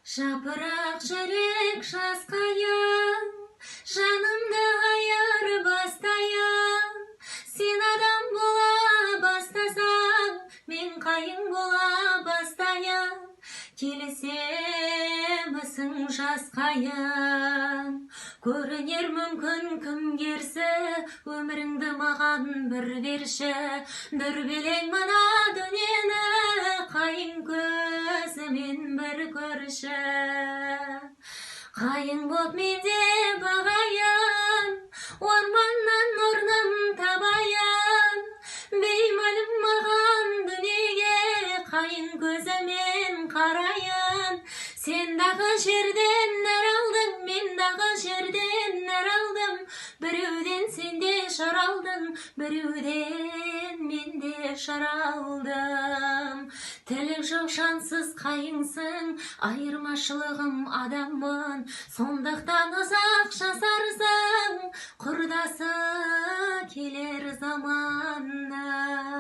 Жапырақ жүрек жасқайын, жанымды айырбастайын. Сен адам бола бастасаң, мен қайың бола бастайын. Келісемісің жасқайын, көрінер мүмкін кім керсі, өміріңді маған бір берші. Дүрбелең мына дүниені, қайың көзімен бір көрші. Қайың боп менде бағайын, орманнан орным табайын. Беймәлім маған дүниеге, қайың көзімен қарайын. Сен дағы жерден нәр алдың, мен дағы жерден нәр алдым. Біреуден сенде жар алдың, біреуден менде жар алдым. Тілік жоқ жансыз қайыңсың, айырмашылығым адаммын. Сондықтан ұзақ жасарсың, құрдасы келер заман.